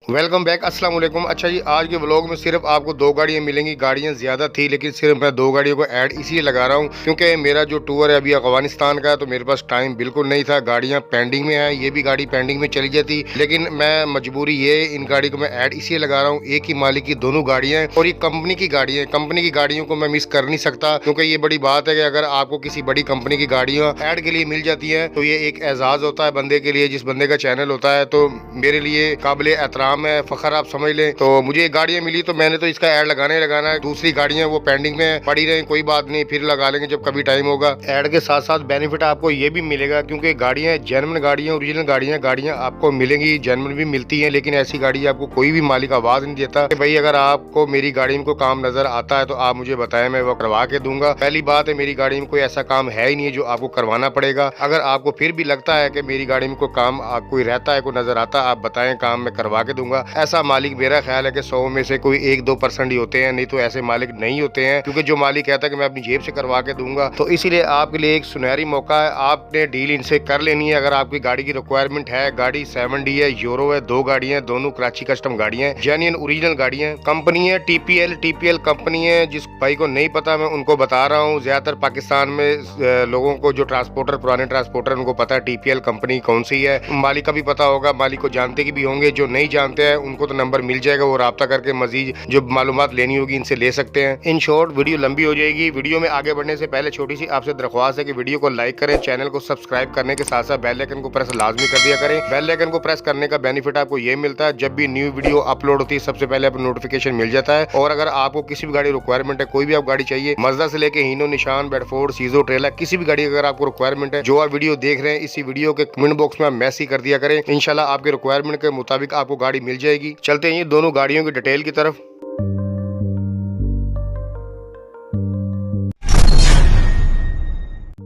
Welcome back. अस्सलाम वालेकुम। अच्छा जी, आज के व्लॉग में सिर्फ आपको दो गाड़ियाँ मिलेंगी। गाड़ियाँ ज़्यादा थी लेकिन सिर्फ मैं दो गाड़ियों को ऐड इसलिए लगा रहा हूँ क्योंकि मेरा जो टूर है अभी अफगानिस्तान का, तो मेरे पास टाइम बिल्कुल नहीं था। गाड़ियाँ पेंडिंग में हैं, ये भी गाड़ी पेंडिंग में चली जाती, लेकिन मैं मजबूरी ये इन गाड़ी को मैं ऐड इसलिए लगा रहा हूँ। एक ही मालिक की दोनों गाड़ियाँ हैं और ये कंपनी की गाड़ियाँ हैं। कंपनी की गाड़ियों को मैं मिस कर नहीं सकता क्योंकि ये बड़ी बात है कि अगर आपको किसी बड़ी कंपनी की गाड़ियाँ ऐड के लिए मिल जाती हैं तो ये एक एजाज़ होता है बंदे के लिए, जिस बंदे का चैनल होता है। तो मेरे लिए काबिल एहतराम है, फ़ख्र आप समझ लें। तो मुझे गाड़ियाँ मिली तो मैंने तो इसका ऐड लगाना ही लगाना है। दूसरी गाड़ियाँ वो पेंडिंग में पड़ी रही, कोई बात नहीं, फिर लगा लेंगे जब कभी टाइम होगा। ऐड के साथ साथ बेनिफिट आपको ये भी मिलेगा क्योंकि गाड़ियाँ जेन्युइन गाड़ियाँ, ओरिजिनल गाड़ियाँ आपको मिलेंगी। जेन्युइन भी मिलती हैं, लेकिन ऐसी गाड़ी आपको कोई भी मालिक आवाज नहीं देता कि भाई अगर आपको मेरी गाड़ी में कोई काम नजर आता है तो आप मुझे बताएं, मैं वो करवा के दूंगा। पहली बात है, मेरी गाड़ी में कोई ऐसा काम है ही नहीं है जो आपको करवाना पड़ेगा। अगर आपको फिर भी लगता है कि मेरी गाड़ी में कोई काम कोई रहता है, कोई नजर आता है, आप बताएं, काम मैं करवा के दूंगा। ऐसा मालिक मेरा ख्याल है कि 100 में से कोई 1-2% ही होते हैं, नहीं तो ऐसे मालिक नहीं होते हैं। क्योंकि जो मालिक कहता है कि मैं अपनी जेब से करवा के दूंगा, तो इसीलिए आपके लिए एक सुनहरी मौका है, आपने डील इनसे कर लेनी है। अगर आपकी गाड़ी की रिक्वायरमेंट है, गाड़ी 7D है, यूरो है, दो गाड़ियां, दोनों कराची कस्टम गाड़ियां, जेन्युइन ओरिजिनल गाड़ियां। कंपनी है TPL कंपनी है। जिस भाई को नहीं पता मैं उनको बता रहा हूँ, ज्यादातर पाकिस्तान में लोगों को जो ट्रांसपोर्टर, पुराने ट्रांसपोर्टर, उनको पता है TPL कंपनी कौन सी है। मालिक का भी पता होगा, मालिक को जानते भी होंगे। जो नहीं जानते हैं उनको तो नंबर मिल जाएगा, वो राब्ता करके मजीद जो मालूमात लेनी होगी इनसे ले सकते हैं। इन शॉर्ट वीडियो लंबी हो जाएगी। वीडियो में आगे बढ़ने से पहले छोटी सी आपसे दरख्वास्त है कि वीडियो को लाइक करें, चैनल को सब्सक्राइब करने के साथ साथ बेल आइकन को प्रेस लाजमी कर दिया करें। बेल आइकन को प्रेस करने का बेनिफिट आपको ये मिलता है, जब भी न्यू वीडियो अपलोड होती है सबसे पहले आपको नोटिफिकेशन मिल जाता है। और अगर आपको किसी भी गाड़ी रिक्वायरमेंट है, कोई भी आप गाड़ी चाहिए, मजदा से लेके हीनो, निशान, बेडफोर्ड, सीजो, ट्रेलर, किसी भी गाड़ी अगर आपको रिक्वायरमेंट है, जो आप वीडियो देख रहे हैं, इसी वीडियो के कमेंट बॉक्स में आप मैसेज कर दिया करें। इंशाल्लाह आपके रिक्वायरमेंट के मुताबिक आपको गाड़ी मिल जाएगी। चलते हैं ये दोनों गाड़ियों की डिटेल की तरफ।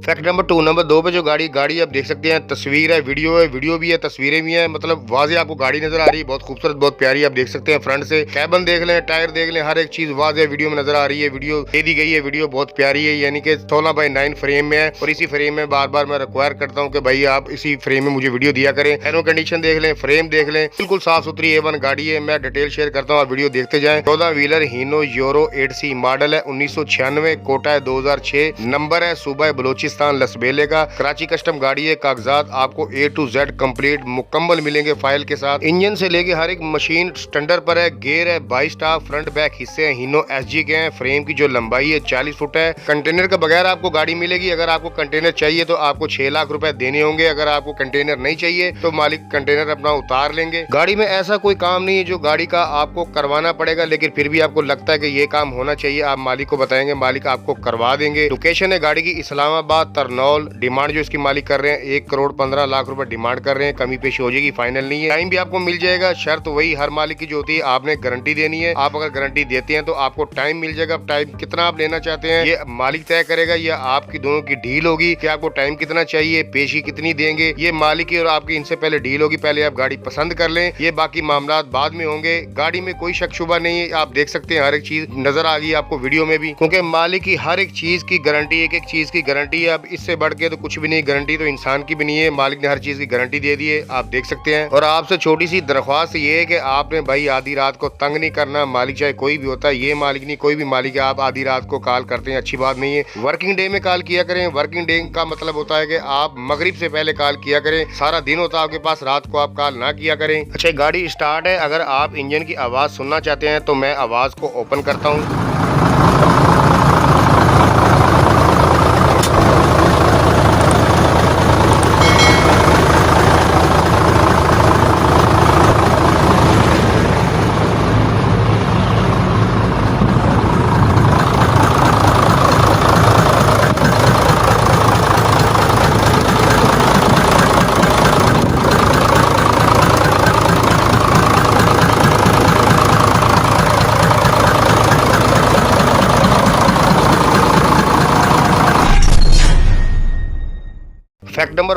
फैक्ट नंबर 2, नंबर 2 पे जो गाड़ी आप देख सकते हैं, तस्वीर है, वीडियो भी है, तस्वीरें भी हैं, मतलब वाज़े आपको गाड़ी नजर आ रही है, बहुत खूबसूरत, बहुत प्यारी। आप देख सकते हैं फ्रंट से कैबन देख लें, टायर देख लें, हर एक चीज वाज़े वीडियो में नजर आ रही है। वीडियो दे दी गई है, वीडियो बहुत प्यारी है, यानी कि 16x9 फ्रेम में है। और इसी फ्रेम में बार बार मैं रिक्वायर करता हूँ कि भाई आप इसी फ्रेम में मुझे वीडियो दिया करें। एनो कंडीशन देख लें, फ्रेम देख लें, बिल्कुल साफ सुथरी A1 गाड़ी है। मैं डिटेल शेयर करता हूँ, आप वीडियो देखते जाए। 14 व्हीलर हीनो यूरो 8C मॉडल है, 1996, कोटा है 2006, नंबर है सूबा बलोचिस्तान लसबेले। कराची कस्टम गाड़ी है। कागजात आपको A to Z कंप्लीट मुकम्मल मिलेंगे फाइल के साथ। इंजन से लेके हर एक मशीन स्टैंडर्ड पर है। गेयर है 22 स्टाफ, फ्रंट बैक हिस्से हैं हीनो SG के हैं। फ्रेम की जो लंबाई है 40 फुट है। कंटेनर के बगैर आपको गाड़ी मिलेगी। अगर आपको कंटेनर चाहिए तो आपको 6 लाख रुपए देने होंगे। अगर आपको कंटेनर नहीं चाहिए तो मालिक कंटेनर अपना उतार लेंगे। गाड़ी में ऐसा कोई काम नहीं है जो गाड़ी का आपको करवाना पड़ेगा, लेकिन फिर भी आपको लगता है कि ये काम होना चाहिए, आप मालिक को बताएंगे, मालिक आपको करवा देंगे। लोकेशन है गाड़ी की इस्लामाबाद तरनौल। डिमांड जो इसकी मालिक कर रहे हैं 1,15,00,000 रुपए डिमांड कर रहे हैं। कमी पेशी हो जाएगी, फाइनल नहीं है। टाइम भी आपको मिल जाएगा। शर्त वही हर मालिक की जो होती है, आपने गारंटी देनी है। आप अगर गारंटी देते हैं तो आपको टाइम मिल जाएगा। टाइम कितना आप लेना चाहते हैं ये मालिक तय करेगा, या आपकी दोनों की डील होगी कि आपको टाइम कितना चाहिए, पेशी कितनी देंगे, ये मालिक की और आपकी इनसे पहले डील होगी। पहले आप गाड़ी पसंद कर लें, ये बाकी मामला बाद में होंगे। गाड़ी में कोई शक शुबा नहीं है, आप देख सकते हैं, हर एक चीज नजर आ गई आपको वीडियो में भी, क्योंकि मालिक की हर एक चीज की गारंटी, एक एक चीज की गारंटी है। अब इससे बढ़ के तो कुछ भी नहीं, गारंटी तो इंसान की भी नहीं है, मालिक ने हर चीज की गारंटी दे दी है, आप देख सकते हैं। और आपसे छोटी सी दरख्वास्त ये है कि आपने भाई आधी रात को तंग नहीं करना। मालिक चाहे कोई भी होता है, ये मालिक नहीं, कोई भी मालिक है, आप आधी रात को कॉल करते हैं, अच्छी बात नहीं है। वर्किंग डे में कॉल किया करें। वर्किंग डे का मतलब होता है कि आप मगरिब से पहले कॉल किया करें। सारा दिन होता है आपके पास, रात को आप कॉल ना किया करें। अच्छा, गाड़ी स्टार्ट है। अगर आप इंजन की आवाज सुनना चाहते हैं तो मैं आवाज को ओपन करता हूँ।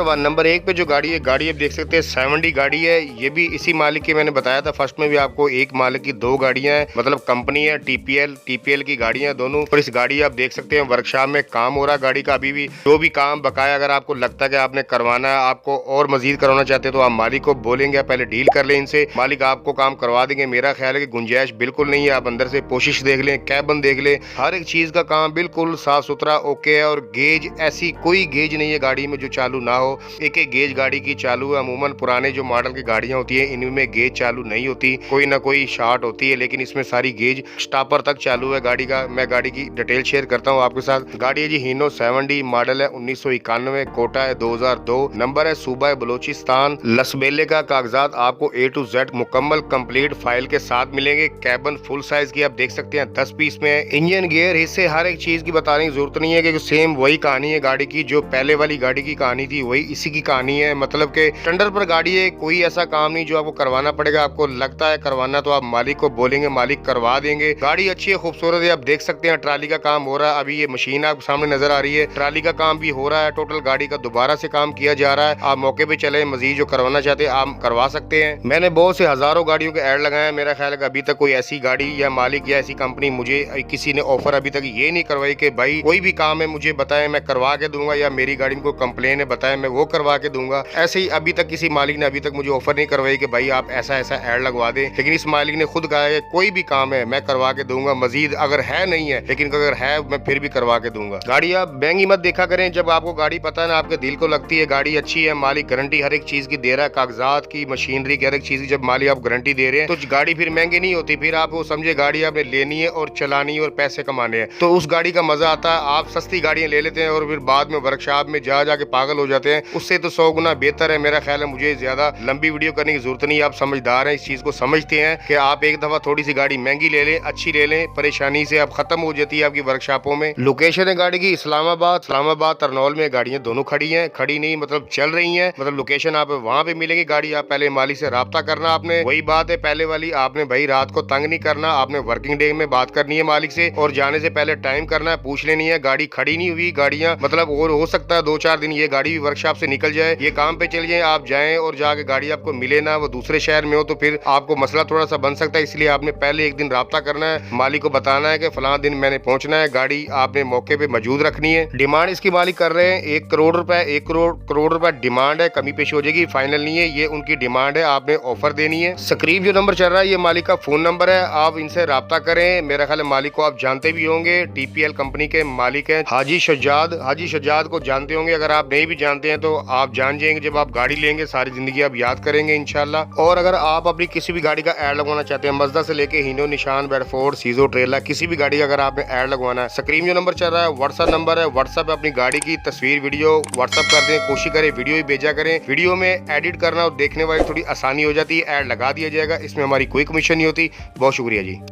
वन नंबर 1 पे जो गाड़ी है, गाड़ी आप देख सकते हैं 70 गाड़ी है। ये भी इसी मालिक की मैंने बताया था फर्स्ट में भी आपको, एक मालिक की 2 गाड़ियां हैं, मतलब कंपनी है टीपीएल की गाड़ियां दोनों। और इस गाड़ी आप देख सकते हैं वर्कशॉप में काम हो रहा है गाड़ी का। अभी भी जो भी काम बकाया अगर आपको लगता है कि आपने करवाना है, आपको और मजीद करवाना चाहते हैं तो आप मालिक को बोलेंगे, पहले डील कर लें इनसे, मालिक आपको काम करवा देंगे। मेरा ख्याल है कि गुंजाइश बिल्कुल नहीं है। आप अंदर से कोशिश देख लें, कैबन देख लें, हर एक चीज का काम बिल्कुल साफ सुथरा ओके है। और गेज ऐसी कोई गेज नहीं है गाड़ी में जो चालू ना हो। एक एक गेज गाड़ी की चालू है। अमूमन पुराने जो मॉडल की गाड़ियां होती है इनमें गेज चालू नहीं होती, कोई ना कोई शॉर्ट होती है, लेकिन इसमें सारी गेज स्टॉपर तक चालू है गाड़ी का। मैं गाड़ी की डिटेल शेयर करता हूं आपके साथ। गाड़ी है जी हीनो 70, मॉडल है 1991, कोटा है 2002, नंबर है सूबा बलोचिस्तान, लसबेले का। कागजात आपको A to Z मुकम्मल कंप्लीट फाइल के साथ मिलेंगे। कैबन फुल साइज की आप देख सकते हैं 10 पीस में। इंजन गियर हिस्से हर एक चीज की बताने की जरूरत नहीं है कि सेम वही कहानी है गाड़ी की, जो पहले वाली गाड़ी की कहानी थी वही इसी की कहानी है। मतलब के टेंडर पर गाड़ी है, कोई ऐसा काम नहीं जो आपको करवाना पड़ेगा। आपको लगता है करवाना तो आप मालिक को बोलेंगे, मालिक करवा देंगे। गाड़ी अच्छी है, खूबसूरत है। आप देख सकते हैं ट्राली का काम हो रहा है। अभी ये मशीन आपके सामने नजर आ रही है, ट्राली का काम भी हो रहा है। टोटल गाड़ी का दोबारा से काम किया जा रहा है। आप मौके पे चले, मजीद जो करवाना चाहते हैं आप करवा सकते हैं। मैंने बहुत से हजारों गाड़ियों के ऐड लगाए हैं। मेरा ख्याल है अभी तक कोई ऐसी गाड़ी या मालिक या ऐसी कंपनी मुझे किसी ने ऑफर अभी तक ये नहीं करवाई कि भाई कोई भी काम है मुझे बताएं मैं करवा के दूंगा, या मेरी गाड़ी में कोई कंप्लेन है बताएं मैं वो करवा के दूंगा। ऐसे ही अभी तक किसी मालिक ने अभी तक मुझे ऑफर नहीं करवाई कि भाई आप ऐसा ऐसा ऐड लगवा दें। लेकिन इस मालिक ने खुद कहा है कोई भी काम है मैं करवा के दूंगा, मजीद अगर है नहीं है, लेकिन अगर है मैं फिर भी करवा के दूंगा। गाड़ी आप महंगी मत देखा करें। जब आपको गाड़ी पता है ना, आपके दिल को लगती है गाड़ी अच्छी है, मालिक गारंटी हर एक चीज की दे रहा है, कागजात की, मशीनरी की, हर एक चीज की जब मालिक आप गारंटी दे रहे हैं तो गाड़ी फिर महंगी नहीं होती। फिर आप वो समझे गाड़ी आपने लेनी है और चलानी है और पैसे कमाने हैं, तो उस गाड़ी का मजा आता है। आप सस्ती गाड़ियां ले लेते हैं और फिर बाद में वर्कशॉप में जा जाके पागल हो जाते हैं। उससे तो 100 गुना बेहतर है। मेरा ख्याल है मुझे ज्यादा लंबी वीडियो करने की जरूरत नहीं है। आप समझदार हैं, इस चीज को समझते हैं कि आप एक दफा थोड़ी सी गाड़ी महंगी ले लें, अच्छी ले लें, परेशानी से आप खत्म हो जाती है आपकी वर्कशॉपों में। लोकेशन है गाड़ी की इस्लामाबाद तरनौल में गाड़ियां दोनों खड़ी हैं, खड़ी नहीं मतलब चल रही हैं। मतलब लोकेशन आप वहां पे मिलेगी गाड़ी। आप पहले मालिक से राब्ता करना आपने, वही बात है पहले वाली, आपने भाई रात को तंग नहीं करना, आपने वर्किंग डे में बात करनी है मालिक से और जाने से पहले टाइम करना है, पूछ लेनी है गाड़ी खड़ी नहीं हुई। गाड़ियां मतलब और हो सकता है 2-4 दिन ये गाड़ी भी वर्कशॉप से निकल जाए, ये काम पे चल जाए, आप जाएं और जाके गाड़ी आपको मिले ना, वो दूसरे शहर में हो, तो फिर आपको मसला थोड़ा सा बन सकता है। इसलिए आपने पहले एक दिन राब्ता करना है, मालिक को बताना है कि फलां दिन मैंने पहुंचना है, गाड़ी आपने मौके पे मौजूद रखनी है। डिमांड इसकी मालिक कर रहे हैं 1 करोड़ रुपए, 1 करोड़ रुपए डिमांड है। कमी पेशी हो जाएगी, फाइनल नहीं है, ये उनकी डिमांड है, आपने ऑफर देनी है। स्क्रीन जो नंबर चल रहा है ये मालिक का फोन नंबर है, आप इनसे राब्ता करें। मेरा ख्याल है मालिक को आप जानते भी होंगे, टीपीएल कंपनी के मालिक हैं हाजी शजाद को जानते होंगे। अगर आप नहीं भी जानते हैं तो आप जान जाएंगे, जब आप गाड़ी लेंगे सारी जिंदगी आप याद करेंगे इंशाल्लाह। और अगर आप अपनी किसी भी गाड़ी का ऐड लगवाना चाहते हैं, मजदा से लेके हीनो, निशान, बेडफोर्ड, सीजो, ट्रेला, किसी भी गाड़ी का अगर आपने ऐड लगवाना है, स्क्रीन जो नंबर चल रहा है व्हाट्सएप नंबर है, व्हाट्सएप पे अपनी गाड़ी की तस्वीर वीडियो व्हाट्सएप कर दें, कोशिश करें वीडियो ही भेजा करें। वीडियो में एडिट करना और देखने वाली थोड़ी आसानी हो जाती है, ऐड लगा दिया जाएगा, इसमें हमारी कोई कमीशन नहीं होती। बहुत शुक्रिया जी।